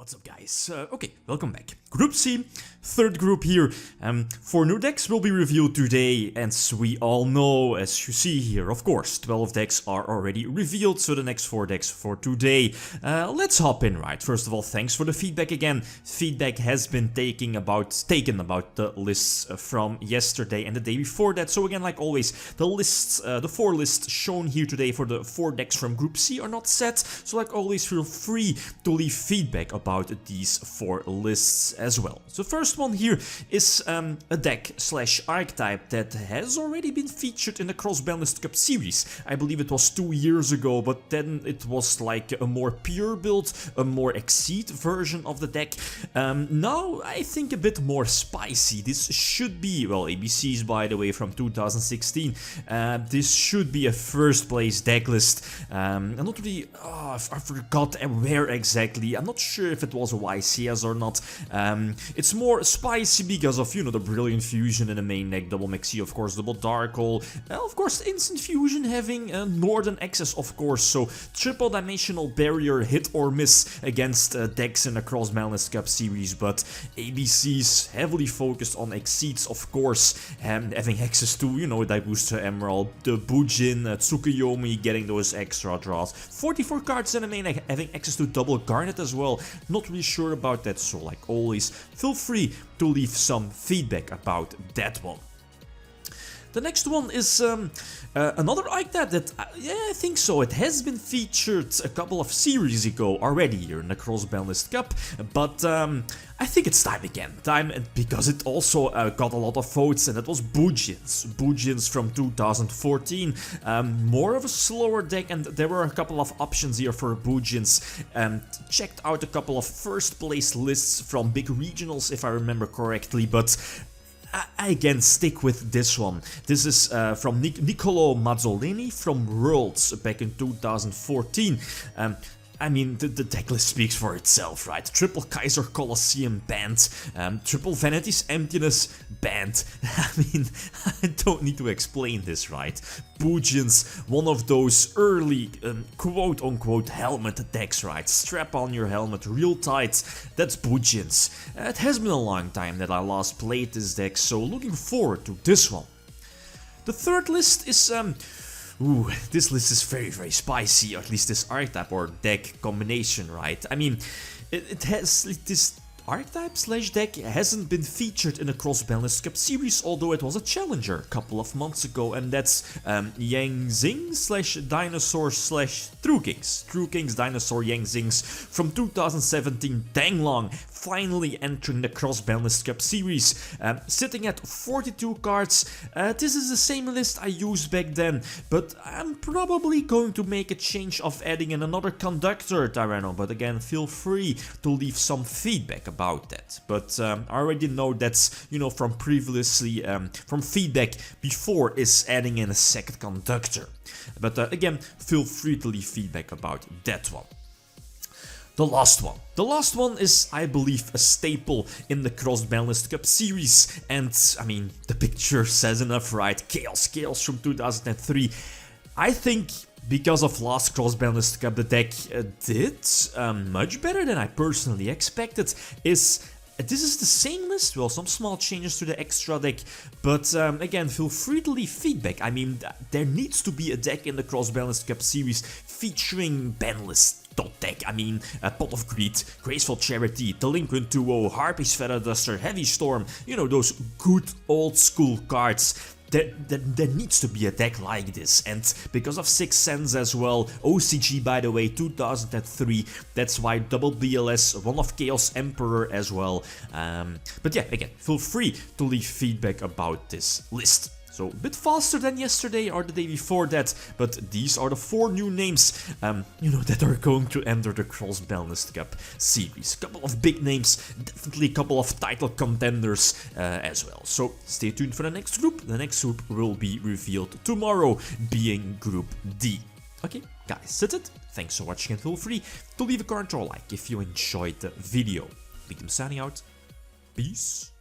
What's up, guys? Okay, welcome back. Group C, third group here. 4 new decks will be revealed today, and we all know, as you see here, of course, 12 decks are already revealed, so the next 4 decks for today. Let's hop in, right? First of all, thanks for the feedback again. Feedback has been taken about the lists from yesterday and the day before that. So again, like always, the lists, the 4 lists shown here today for the 4 decks from Group C are not set. So like always, feel free to leave feedback about these 4 lists as well. So the first one here is a deck / archetype that has already been featured in the Cross-Banlist Cup series. I believe it was 2 years ago, but then it was like a more pure build, a more Exceed version of the deck. Now I think a bit more spicy. This should be, well, ABCs by the way from 2016. This should be a first place deck list. I'm not really, I forgot where exactly. I'm not sure if it was a YCS or not. It's more spicy because of, you know, the Brilliant Fusion in the main deck, double Mexi, of course, double Dark Hole, of course, Instant Fusion having Northern Access, of course, so triple dimensional barrier, hit or miss against decks in the Cross-Banlist Cup series, but ABCs heavily focused on Exceeds, of course, having access to, you know, Daibuster Emerald, the Bujin, Tsukuyomi, getting those extra draws, 44 cards in the main deck, having access to double Garnet as well. Not really sure about that, so like always, feel free to leave some feedback about that one. The next one is another archetype that, yeah, I think so. It has been featured a couple of series ago already here in the Cross-Banlist Cup, but I think it's time again. Because it also got a lot of votes, and that was Bujins. Bujins from 2014. More of a slower deck, and there were a couple of options here for Bujins. Checked out a couple of first place lists from big regionals, if I remember correctly, but I again stick with this one. This is from Niccolo Mazzolini from Worlds back in 2014. I mean, the decklist speaks for itself, right? Triple Kaiser Colosseum banned, Triple Vanity's Emptiness banned. I mean, I don't need to explain this, right? Bujins, one of those early quote-unquote helmet decks, right? Strap on your helmet real tight, that's Bujins. It has been a long time that I last played this deck, so looking forward to this one. The third list is ooh, this list is very spicy, or at least this archetype or deck combination, right? I mean, it has this archetype / deck hasn't been featured in the Cross-Banlist Cup series, although it was a challenger a couple of months ago, and that's Yang Zing / Dinosaur / True Kings. True Kings, Dinosaur, Yang Zings from 2017, dang long, finally entering the Cross-Banlist Cup series, sitting at 42 cards. This is the same list I used back then, but I'm probably going to make a change of adding in another conductor, Tyranno, but again, feel free to leave some feedback about that. But I already know that's, you know, from previously, from feedback before, is adding in a second conductor. But again, feel free to leave feedback about that one. The last one is, I believe, a staple in the Cross-Banlist Cup series, and I mean, the picture says enough, right? Chaos from 2003. I think because of last Cross-Banlist Cup, the deck did much better than I personally expected. This is the same list, well, some small changes to the extra deck, but again, feel free to leave feedback. I mean, there needs to be a deck in the Cross-Banlist Cup series featuring banlist deck. I mean, Pot of Greed, Graceful Charity, Delinquent Duo, Harpy's Feather Duster, Heavy Storm, you know, those good old school cards. There needs to be a deck like this, and because of Sixth Sense as well, OCG by the way, 2003, that's why double BLS, one of Chaos Emperor as well. But yeah, again, feel free to leave feedback about this list. So a bit faster than yesterday or the day before that, but these are the 4 new names, you know, that are going to enter the Cross-Banlist Cup series. Couple of big names, definitely a couple of title contenders as well. So stay tuned for the next group. The next group will be revealed tomorrow, being Group D. Okay, guys, that's it. Thanks for watching, and feel free to leave a comment or like if you enjoyed the video. Lithium signing out. Peace.